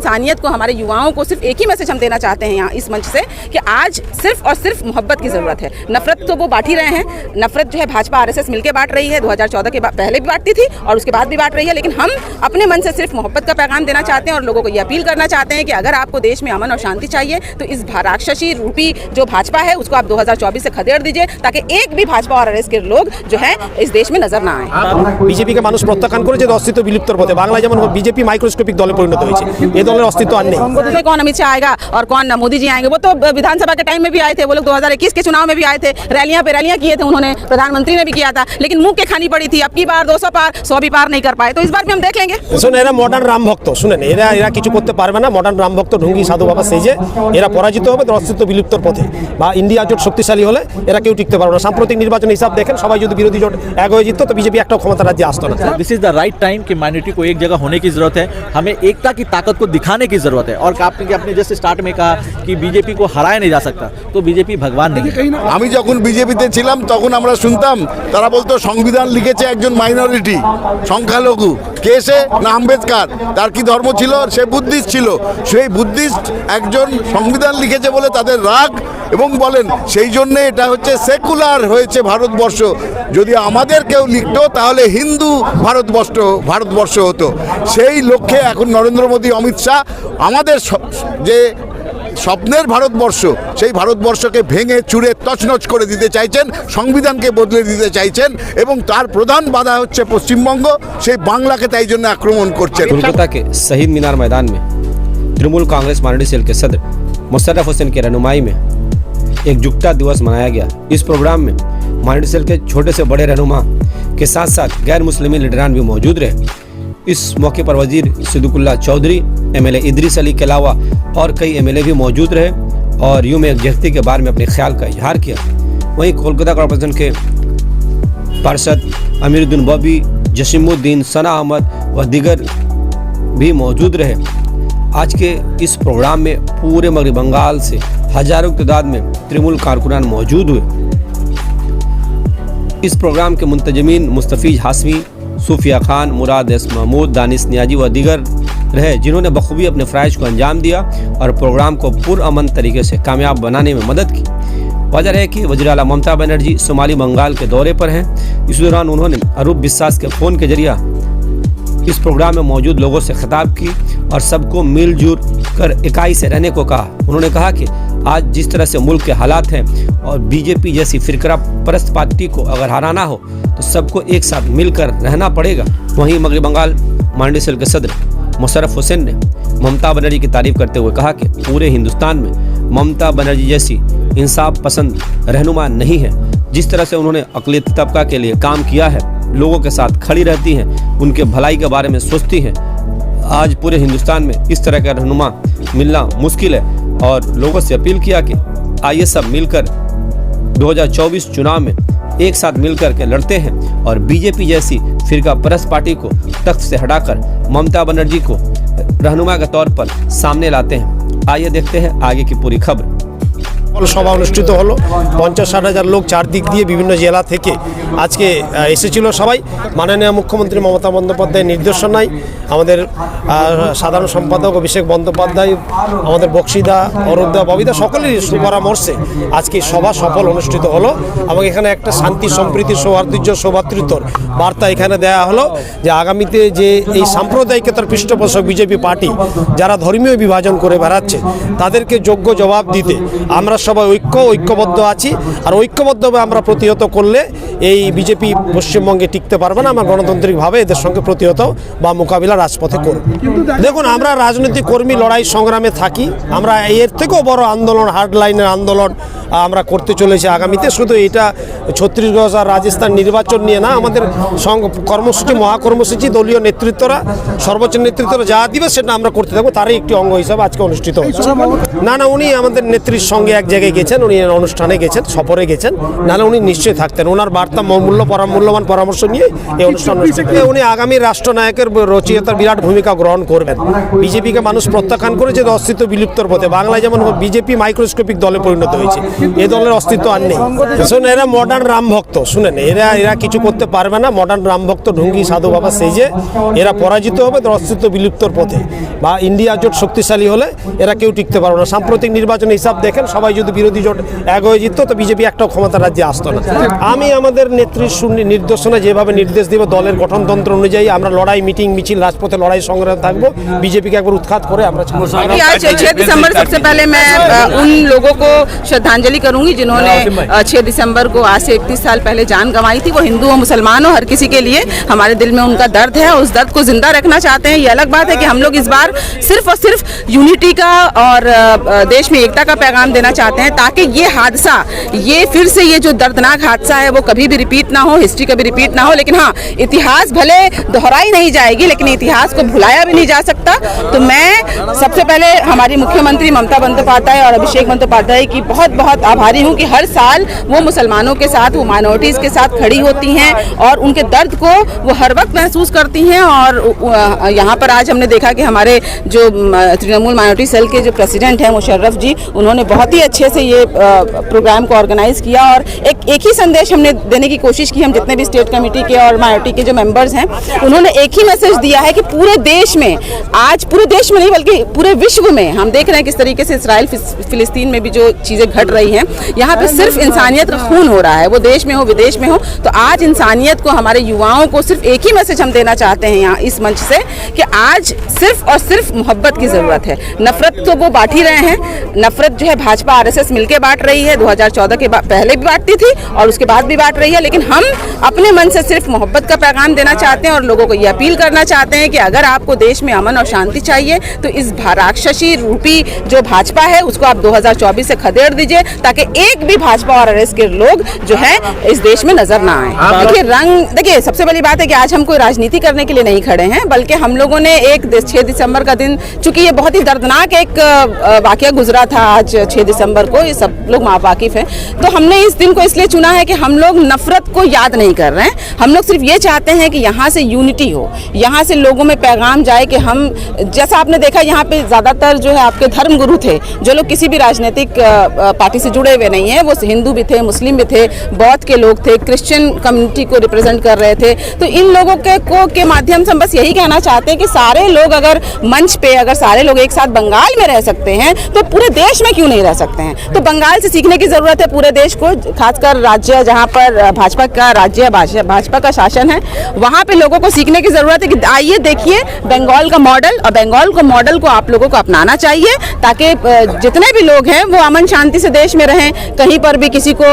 इंसानियत को, हमारे युवाओं को सिर्फ एक ही मैसेज हम देना चाहते हैं यहाँ इस मंच से कि आज सिर्फ और सिर्फ मोहब्बत की ज़रूरत है। नफरत तो वो बांट ही रहे हैं, नफरत जो है भाजपा आरएसएस मिलकर बांट रही है, 2014 के पहले भी बांटती थी और उसके बाद भी बांट रही है, लेकिन हम अपने मन से सिर्फ मोहब्बत का पैगाम देना चाहते हैं और लोगों को ये अपील करना चाहते हैं कि अगर आपको देश में अमन और शांति चाहिए तो इस राक्षसी रूपी जो भाजपा है उसको आप 2024 से खदेड़ दीजिए, ताकि एक भी भाजपा और आरएसएस के लोग जो है इस देश में नजर ना आए। বিজেপি কে মানুষ প্রত্যাখ্যান করেছে, অস্তিত্ব বিলুপ্তর পথে। বাংলায় যেমন বিজেপি মাইক্রোস্কোপিক দলে পরিণত হয়েছে, এই দলের অস্তিত্ব আর নেই। कौन अमित शाह आएगा और कौन मोदी जी आएंगे? वो तो विधानसभा के टाइम में भी आए थे, वो लोग 2021 के चुनाव में भी आए थे, रैलियां पे रैलियां किए थे उन्होंने, प्रधानमंत्री ने भी किया था, लेकिन मुंह के खानी पड़ी थी। अब की बार 200 पार 100 भी पार नहीं कर पाए, तो इस बार भी हम देख लेंगे। শুনুন, এরা মডার্ন রাম ভক্ত, শুনেন এরা এরা কিছু করতে পারবে না। মডার্ন রাম ভক্ত ঢুঙ্গি সাধু বাবা সেজে এরা পরাজিত হবে, অস্তিত্ব বিলুপ্তর পথে। বা ইন্ডিয়া জোট শক্তিশালী হলে এরা কেউ টিকতে পারবে না। সাম্প্রতিক নির্বাচন হিসাব দেখেন, সবাই যদি বিরোধী জোট এক হয়ে জিততো তো বিজেপি একটাও ক্ষমতা রাজ্যে আসতো না। This is the right time कि माइनॉरिटी को एक जगह होने की जरूरत है, हमें एकता की ताकत को दिखाने की जरूरत है। और आपने अपने जैसे स्टार्ट में कहा कि बीजेपी को हराया नहीं जा सकता, तो बीजेपी भगवान नहीं है। আমি যখন বিজেপিতে ছিলাম তখন আমরা শুনতাম তারা বলতো সংবিধান লিখেছে একজন মাইনরিটি, সংখ্যালঘু। কে সে? না আম্বেদকর। তার কি ধর্ম ছিল? সে বুদ্ধিস্ট ছিল। সেই বুদ্ধিস্ট একজন সংবিধান লিখেছে বলে তাদের রাগ এবং বলেন সেই জন্য এটা হচ্ছে সেকুলার হয়েছে ভারতবর্ষ। যদি আমাদের কেউ লিখতো তাহলে হিন্দু ভারতবর্ষ হতো। সেই লক্ষ্যে এখন নরেন্দ্র মোদী, অমিত শাহ আমাদের যে স্বপ্নের ভারতবর্ষ, সেই ভারতবর্ষকে ভেঙে চুরে তছনছ করে দিতে চাইছেন, সংবিধানকে বদলে দিতে চাইছেন এবং তার প্রধান বাধা হচ্ছে পশ্চিমবঙ্গ। সেই বাংলাকে তাই জন্য আক্রমণ করছেন। कोलकाता के शहीद मीनार मैदान में तृणमूल कांग्रेस माइनॉरिटी सेल के सदर मुशर्रफ हुसैन की रहनुमाई में एकजुटता दिवस मनाया गया। इस प्रोग्राम में माइनॉरिटी सेल के छोटे से बड़े रहनुमा के साथ साथ गैर मुस्लिमी लीडरान भी मौजूद रहे। इस मौके पर वजीर सिद्दुकुल्ला चौधरी, एमएलए इदरीस अली के अलावा और कई एमएलए भी मौजूद रहे और यूं में एकजुटता के बारे में अपने ख्याल का इजहार किया। वहीं कोलकाता कॉर्पोरेशन के पार्षद अमीरुद्दीन बॉबी, जसीमुद्दीन, सना अहमद व दीगर भी मौजूद रहे। आज के इस प्रोग्राम में पूरे मगरबी बंगाल से हजारों की तादाद में तृणमूल कारकुनान मौजूद हुए। इस प्रोग्राम के मुंतजमीन मुस्तफ़ीज हाशमी, सूफिया खान, मुराद एस महमूद, दानिश नियाजी व दीगर रहे, जिन्होंने बखूबी अपने फ़राइज़ को अंजाम दिया और प्रोग्राम को पुरअमन तरीके से कामयाब बनाने में मदद की। वजह है कि वज़ीर आला ममता बनर्जी सोमाली बंगाल के दौरे पर हैं। इस दौरान उन्होंने अरूप बिस्सास के फ़ोन के जरिए इस प्रोग्राम में मौजूद लोगों से खिताब की और सबको मिलजुल कर इकाई से रहने को कहा। उन्होंने कहा कि आज जिस तरह से मुल्क के हालात हैं और बीजेपी जैसी फिरका परस्त पार्टी को अगर हराना हो तो सबको एक साथ मिलकर रहना पड़ेगा। वहीं मगरबी बंगाल माइनॉरिटी सेल के सदर मुशर्रफ हुसैन ने ममता बनर्जी की तारीफ करते हुए कहा कि पूरे हिंदुस्तान में ममता बनर्जी जैसी इंसाफ पसंद रहनुमा नहीं है। जिस तरह से उन्होंने अक़लियती तबका के लिए काम किया है, लोगों के साथ खड़ी रहती हैं, उनके भलाई के बारे में सोचती हैं, आज पूरे हिंदुस्तान में इस तरह का रहनुमा मिलना मुश्किल है और लोगों से अपील किया कि आइए सब मिलकर 2024 चुनाव में एक साथ मिलकर के लड़ते हैं और बीजेपी जैसी फिरका परस्त पार्टी को तख्त से हटाकर ममता बनर्जी को रहनुमा के तौर पर सामने लाते हैं। आइए देखते हैं आगे की पूरी खबर। সভা অনুষ্ঠিত হলো। 50-60 হাজার লোক চারদিক দিয়ে বিভিন্ন জেলা থেকে আজকে এসেছিল সবাই। মাননীয় মুখ্যমন্ত্রী মমতা বন্দ্যোপাধ্যায়ের নির্দেশনায় আমাদের সাধারণ সম্পাদক অভিষেক বন্দ্যোপাধ্যায়, আমাদের বক্সিদা, অরূপদা, ববিদা সকলেরই সুপরামর্শে আজকে সভা সফল অনুষ্ঠিত হলো। আমাকে এখানে একটা শান্তি, সম্প্রীতি, সৌহার্দ্য, সৌভ্রাতৃত্বর বার্তা এখানে দেওয়া হলো যে আগামীতে যে এই সাম্প্রদায়িকতার পৃষ্ঠপোষক বিজেপি পার্টি যারা ধর্মীয় বিভাজন করে বেড়াচ্ছে তাদেরকে যোগ্য জবাব দিতে আমরা সবাই ঐক্যবদ্ধ আছি। আর ঐক্যবদ্ধভাবে আমরা প্রতিহত করলে এই বিজেপি পশ্চিমবঙ্গে টিকতে পারবে না। আমরা গণতান্ত্রিকভাবে এদের সঙ্গে প্রতিহত বা মোকাবিলা রাজপথে করব। দেখুন, আমরা রাজনৈতিক কর্মী লড়াই সংগ্রামে থাকি। আমরা এর থেকেও বড় আন্দোলন, হার্ডলাইনের আন্দোলন আমরা করতে চলেছি আগামীতে। শুধু এটা ছত্তিশগড় আর রাজস্থান নির্বাচন নিয়ে না, আমাদের কর্মসূচি, মহাকর্মসূচি দলীয় নেতৃত্বরা, সর্বোচ্চ নেতৃত্বরা যা দিবে সেটা আমরা করতে থাকবো। তারই একটি অঙ্গ হিসাবে আজকে অনুষ্ঠিত হচ্ছে। না, উনি আমাদের নেত্রীর সঙ্গে এক জায়গায় গেছেন, উনি অনুষ্ঠানে গেছেন, সফরে গেছেন, নাহলে উনি নিশ্চয়ই থাকতেন। ওনার বার্তা মূল্যবান পরামর্শ নিয়ে এই অনুষ্ঠান উনি আগামী রাষ্ট্রনায়কের রচয়িতার বিরাট ভূমিকা গ্রহণ করবেন। বিজেপিকে মানুষ প্রত্যাখ্যান করেছে, অস্তিত্ব বিলুপ্তর পথে। বাংলায় যেমন বিজেপি মাইক্রোস্কোপিক দলে পরিণত হয়েছে, এই দলের অস্তিত্ব আর নেই। শুনুন, এরা মডার্ন রাম ভক্ত, শুনেন, এরা কিছু করতে পারবে না। মডার্ন রাম ভক্ত ঢুঙ্গি সাধু বাবা সেজে এরা পরাজিত হবে, তার অস্তিত্ব বিলুপ্তর পথে। বা ইন্ডিয়া জোট শক্তিশালী হলে এরা কেউ টিকতে পারবে না। সাম্প্রতিক নির্বাচনের হিসাব দেখেন, সবাই যদি বিরোধী জোট এক হয়ে যেত তো বিজেপি একটাও ক্ষমতা রাজ্যে আসতো না। আমি আমাদের নেত্রীর নির্দেশনা যেভাবে নির্দেশ দিব, দলের গঠনতন্ত্র অনুযায়ী আমরা লড়াই, মিটিং, মিছিল, রাজপথে লড়াই সংগ্রাম থাকবো। बीजेपी के एक बार उत्खात करें। आज 6 दिसंबर सबसे पहले मैं उन लोगों को श्रद्धांजलि करूंगी जिन्होंने 6 दिसंबर को आज से 31 साल पहले जान गंवाई थी। वो हिंदू हो, मुसलमान हो, हर किसी के लिए हमारे दिल में उनका दर्द है। उस दर्द को जिंदा रखना चाहते हैं। ये अलग बात है कि हम लोग इस बार सिर्फ और सिर्फ यूनिटी का और देश में एकता का पैगाम देना चाहते हैं, ताकि ये हादसा, ये फिर से ये जो दर्दनाक हादसा है वो कभी भी रिपीट ना हो, हिस्ट्री कभी रिपीट ना हो। लेकिन हाँ, इतिहास भले दोहराई नहीं जाएगी, लेकिन इतिहास को भुलाया भी नहीं जा सकता। तो मैं सबसे पहले हमारी मुख्यमंत्री ममता बंदोपाध्याय और अभिषेक बंदोपाध्याय की बहुत बहुत आभारी हूँ कि हर साल वो मुसलमानों के साथ, वो माइनॉरिटीज़ के साथ खड़ी होती हैं और उनके दर्द को वो हर वक्त महसूस करती हैं। और यहाँ पर आज हमने देखा कि हमारे जो तृणमूल माइनॉरिटी सेल के जो प्रेसिडेंट हैं मुशर्रफ जी, उन्होंने बहुत ही अच्छे से ये प्रोग्राम को ऑर्गेनाइज किया और एक ही संदेश हमने देने की कोशिश की। हम जितने भी स्टेट कमेटी के और माइनॉरिटी के जो मेंबर्स हैं, उन्होंने एक ही मैसेज दिया है कि पूरे देश में, आज पूरे देश में नहीं बल्कि पूरे विश्व में हम देख रहे हैं किस तरीके से इसराइल फिलिस्तीन में भी जो चीज़ें घट रही हैं, यहाँ पे सिर्फ इंसानियत का खून हो रहा है, वो देश में हो विदेश में हो। तो आज इंसानियत को, हमारे युवाओं को सिर्फ एक ही मैसेज हम देना चाहते हैं यहाँ इस मंच से कि आज सिर्फ और सिर्फ मोहब्बत की ज़रूरत है। नफरत तो वो बांट ही रहे हैं। नफरत जो है भाजपा आरएसएस मिलकर बांट रही है, 2014 के पहले भी बांटती थी और उसके बाद भी बांट रही है। लेकिन हम अपने मन से सिर्फ मोहब्बत का पैगाम देना चाहते हैं और लोगों को ये अपील करना चाहते हैं कि अगर आपको देश में अमन और शांति चाहिए तो इस राक्षसी रूपी जो भाजपा है उसको आप 2024 से खदेड़ दीजिए, ताकि एक भी भाजपा और आरएसएस के लोग जो है इस देश में नजर ना आए। देखिए सबसे बड़ी बात है कि आज हम कोई राजनीति करने के लिए नहीं खड़े हैं, बल्कि हम लोगों ने 6 दिसंबर का दिन, चूंकि ये बहुत ही दर्दनाक एक वाकया गुजरा था आज 6 दिसंबर को, ये सब लोग वाकिफ हैं, तो हमने इस दिन को इसलिए चुना है कि हम लोग नफरत को याद नहीं कर रहे हैं। हम लोग सिर्फ ये चाहते हैं कि यहाँ से यूनिटी हो, यहाँ से लोगों में पैगाम जाए कि हम, जैसा आपने देखा यहाँ पे ज़्यादातर जो है आपके धर्म गुरु थे, जो लोग किसी भी राजनीतिक पार्टी से जुड़े हुए नहीं हैं, वो हिंदू भी थे, मुस्लिम भी थे, बौद्ध के लोग थे, क्रिश्चियन कम्युनिटी को रिप्रेजेंट कर रहे थे। तो इन लोगों के माध्यम से हम बस यही कहना चाहते हैं कि सारे लोग अगर मंच पे, अगर सारे लोग एक साथ बंगाल में रह सकते हैं तो पूरे देश में क्यों नहीं रह सकते हैं। तो बंगाल से सीखने की ज़रूरत है पूरे देश को, खासकर राज्य जहाँ पर भाजपा का राज्य, भाजपा का शासन है, वहाँ पे लोगों को सीखने की ज़रूरत है कि आइए देखिए बंगाल का मॉडल, और बंगाल को मॉडल को आप लोगों को अपनाना चाहिए, ताकि जितने भी लोग हैं वो अमन शांति से देश में रहें। कहीं पर भी किसी को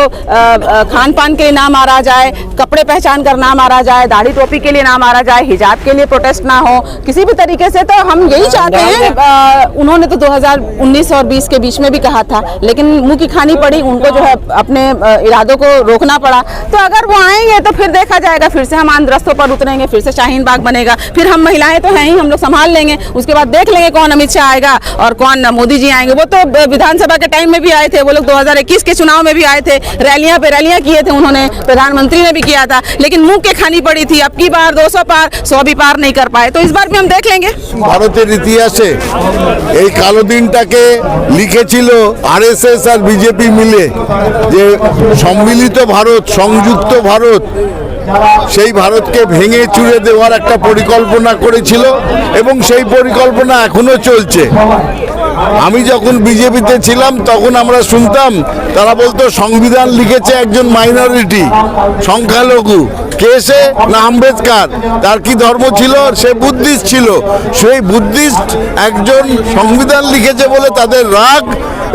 खान पान के लिए ना मारा जाए, कपड़े पहचान कर ना मारा जाए, दाढ़ी टोपी के लिए ना मारा जाए, हिजाब के लिए प्रोटेस्ट ना हो किसी भी तरीके से। तो हम यही चाहते हैं। उन्होंने तो 2019 और 20 के बीच में भी कहा था, लेकिन मुंह की खानी पड़ी, उनको जो है अपने इरादों को रोकना पड़ा। तो अगर वो आएंगे तो फिर देखा जाएगा, फिर से हम आंध्र रस्तों पर उतरेंगे, फिर से शाहीन बाग बनेगा, फिर हम महिलाएं तो हैं ही, हम लोग संभाल लेंगे। उसके बाद देख लेंगे कौन अमित शाह आएगा और कौन मोदी जी आएंगे। वो तो विधानसभा के टाइम में भी आए थे, वो लोग 2021 के चुनाव में भी आए थे, रैलियां पे रैलियां किए थे उन्होंने, प्रधानमंत्री ने भी किया था, लेकिन मुंह के खानी पड़ी थी। अब की बार 200 पार 100 भी पार नहीं कर पाए, तो इस बार भी हम देख लेंगे। ভারতের ইতিহাসে এই কালো দিনটাকে লিখেছিল আরএসএস আর বিজেপি মিলে, যে সম্মিলিত ভারত, সংযুক্ত ভারত, সেই ভারতকে ভেঙে চুরে দেওয়ার একটা পরিকল্পনা করেছিল এবং সেই পরিকল্পনা এখনো চলছে। আমি যখন বিজেপিতে ছিলাম তখন আমরা শুনতাম তারা বলতো সংবিধান লিখেছে একজন মাইনরিটি, সংখ্যালঘু, কে সে না আম্বেদকর, তার কি ধর্ম ছিল, সে বুদ্ধিস্ট ছিল, সেই বুদ্ধিস্ট একজন সংবিধান লিখেছে বলে তাদের রাগ,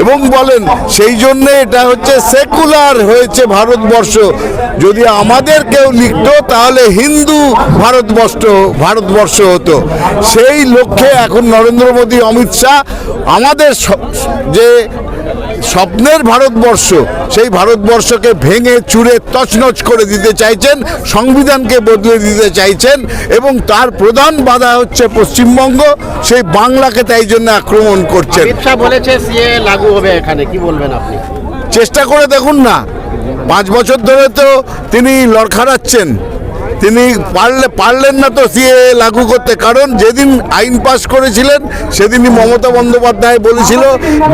এবং বলেন সেই জন্য এটা হচ্ছে সেকুলার হয়েছে ভারতবর্ষ। যদি আমাদের কেউ লিখতো তাহলে হিন্দু ভারতবর্ষ হতো। সেই লক্ষ্যে এখন নরেন্দ্র মোদী, অমিত শাহ আমাদের যে স্বপ্নের ভারতবর্ষ, সেই ভারতবর্ষকে ভেঙে চুরে তছনছ করে দিতে চাইছেন, সংবিধানকে বদলে দিতে চাইছেন, এবং তার প্রধান বাধা হচ্ছে পশ্চিমবঙ্গ। সেই বাংলাকে তাই জন্য আক্রমণ করছেন। অমিত শাহ বলেছে সিএ লাগু হবে এখানে, কি বলবেন আপনি? চেষ্টা করে দেখুন না, 5 বছর ধরে তো তিনি লড়খাড়াচ্ছেন, তিনি পারলেন না তো সিএ লাগু করতে। কারণ যেদিন আইন পাশ করেছিলেন সেদিনই মমতা বন্দ্যোপাধ্যায় বলেছিল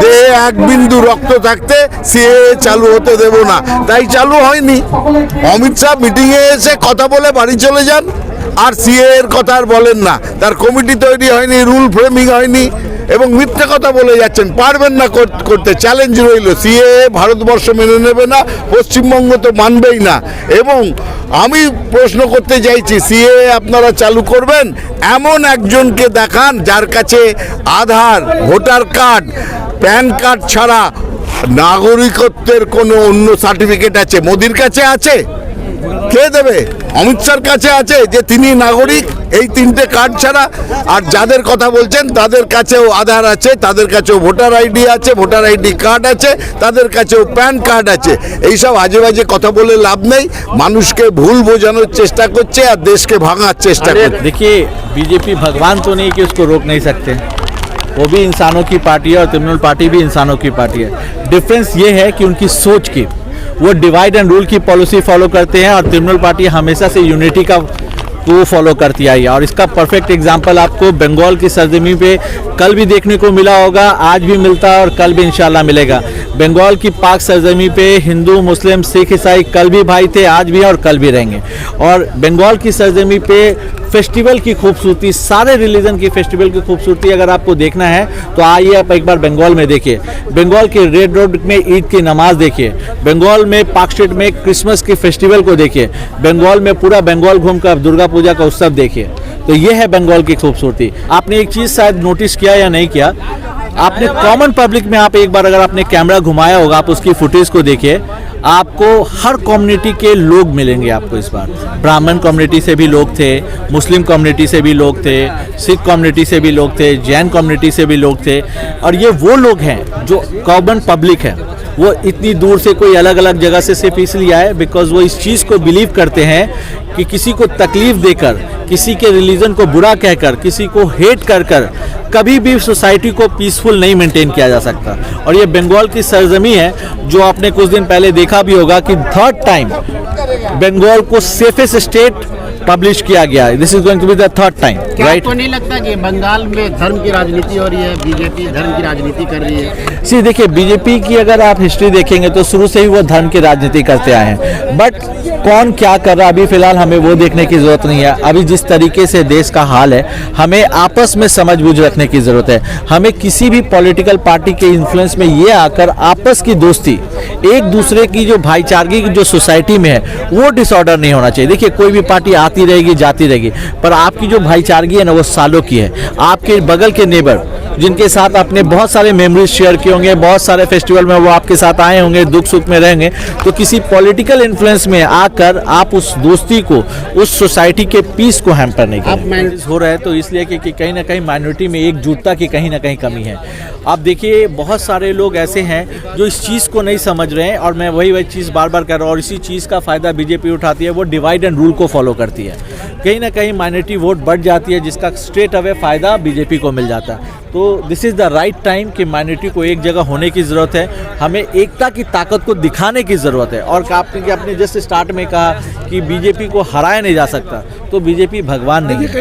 দেহে এক বিন্দু রক্ত থাকতে সিএ চালু হতে দেব না, তাই চালু হয়নি। অমিত শাহ মিটিংয়ে এসে কথা বলে বাড়ি চলে যান, আর সিএ এর কথা আর বলেন না। তার কমিটি তৈরি হয়নি, রুল ফ্রেমিং হয়নি, এবং মিথ্যে কথা বলে যাচ্ছেন। পারবেন না করতে, চ্যালেঞ্জ রইল। সিএ ভারতবর্ষ মেনে নেবে না, পশ্চিমবঙ্গ তো মানবেই না। এবং আমি প্রশ্ন করতে চাইছি, সিএ আপনারা চালু করবেন, এমন একজনকে দেখান যার কাছে আধার, ভোটার কার্ড, প্যান কার্ড ছাড়া নাগরিকত্বের কোনো অন্য সার্টিফিকেট আছে। মোদির কাছে আছে? কে দেবে? অমিত শাহর কাছে আছে যে তিনি নাগরিক, এই 3টে কার্ড ছাড়া। আর যাদের কথা বলছেন তাদের কাছেও আধার আছে, তাদের কাছেও ভোটার আইডি আছে, ভোটার আইডি কার্ড আছে, তাদের কাছেও প্যান কার্ড আছে। এইসব আজে বাজে কথা বলে লাভ নেই। মানুষকে ভুল বোঝানোর চেষ্টা করছে আর দেশকে ভাঙার চেষ্টা করছে। देखिए बीजेपी भगवान तो नहीं कि उसको रोक नहीं सकते, वो भी इंसानों की पार्टी है और तृणमूल पार्टी भी इंसानों की पार्टी है। डिफरेंस ये है कि उनकी सोच की, वो डिवाइड एंड रूल की पॉलिसी फॉलो करते हैं और तृणमूल पार्टी हमेशा से यूनिटी का वो फॉलो करती आई है। और इसका परफेक्ट एग्जांपल आपको बंगाल की सरजमी पे कल भी देखने को मिला होगा, आज भी मिलता है और कल भी इंशाल्लाह मिलेगा। बंगाल की पाक सरजमी पे हिंदू, मुस्लिम, सिख, ईसाई कल भी भाई थे, आज भी और कल भी रहेंगे। और बंगाल की सरजमी पे फेस्टिवल की खूबसूरती, सारे रिलीजन की फेस्टिवल की खूबसूरती अगर आपको देखना है तो आइए आप एक बार बंगाल में देखिए। बंगाल के रेड रोड में ईद की नमाज देखिए, बंगाल में पाक स्टेट में क्रिसमस की फेस्टिवल को देखिए, बंगाल में पूरा बंगाल घूमकर दुर्गा पूजा का उत्सव देखिए। तो ये है बंगाल की खूबसूरती। आपने एक चीज़ शायद नोटिस किया या नहीं किया, आपने कॉमन पब्लिक में आप एक बार अगर आपने कैमरा घुमाया होगा, आप उसकी फुटेज को देखिए, आपको हर कम्युनिटी के लोग मिलेंगे आपको इस बार। ब्राह्मण कम्युनिटी से भी लोग थे, मुस्लिम कम्युनिटी से भी लोग थे, सिख कम्युनिटी से भी लोग थे, जैन कम्युनिटी से भी लोग थे। और ये वो लोग हैं जो कॉमन पब्लिक है, वो इतनी दूर से कोई अलग अलग जगह से सिर्फ इसलिए आए बिकॉज वो इस चीज़ को बिलीव करते हैं कि किसी को तकलीफ देकर, किसी के रिलीजन को बुरा कहकर, किसी को हेट कर कर कभी भी सोसाइटी को पीसफुल नहीं मेंटेन किया जा सकता। और ये बंगाल की सरजमी है जो आपने कुछ दिन पहले देखा भी होगा कि 3rd टाइम बंगाल को सेफेस्ट स्टेट पब्लिश किया गया है। This is going to be the 3rd time, right? आपको नहीं लगता कि बंगाल में धर्म की राजनीति हो रही है, बीजेपी धर्म की राजनीति कर रही है? सी देखिए, बीजेपी की अगर आप हिस्ट्री देखेंगे तो शुरू से ही वो धर्म की राजनीति करते आए हैं। बट कौन क्या कर रहा है अभी फिलहाल हमें वो देखने की जरूरत नहीं है। अभी जिस तरीके से देश का हाल है, हमें आपस में समझ बूझ रखने की जरूरत है। हमें किसी भी पॉलिटिकल पार्टी के इन्फ्लुएंस में ये आकर आपस की दोस्ती, एक दूसरे की जो भाईचारगी की जो सोसाइटी में है, वो डिसऑर्डर नहीं होना चाहिए। देखिए, कोई भी पार्टी आती रहेगी जाती रहेगी, पर आपकी जो भाईचारगी है ना वो सालों की है। आपके बगल के नेबर जिनके साथ आपने बहुत सारे मेमोरीज शेयर किए होंगे, बहुत सारे फेस्टिवल में वो आपके साथ आए होंगे, दुख सुख में रहेंगे, तो किसी पॉलिटिकल इन्फ्लुएंस में आकर आप उस दोस्ती को, उस सोसाइटी के पीस को हैम्पर नहीं करें। हो रहा है तो इसलिए कि कहीं ना कहीं माइनॉरिटी में एकजुटता की कहीं ना कहीं कमी है। आप देखिए, बहुत सारे लोग ऐसे हैं जो इस चीज़ को नहीं समझ रहे हैं, और मैं वही चीज़ बार बार कर रहा हूँ, और इसी चीज़ का फ़ायदा बीजेपी उठाती है। वो डिवाइड एंड रूल को फॉलो करती है, कहीं ना कहीं माइनॉरिटी वोट बढ़ जाती है, जिसका स्ट्रेट अवे फ़ायदा बीजेपी को मिल जाता है। तो this is the right time कि माइनॉरिटी को एक जगह होने की ज़रूरत है, हमें एकता की ताकत को दिखाने की ज़रूरत है। और आपने जैसे स्टार्ट में कहा कि बीजेपी को हराया नहीं जा सकता, तो बीजेपी भगवान नहीं है।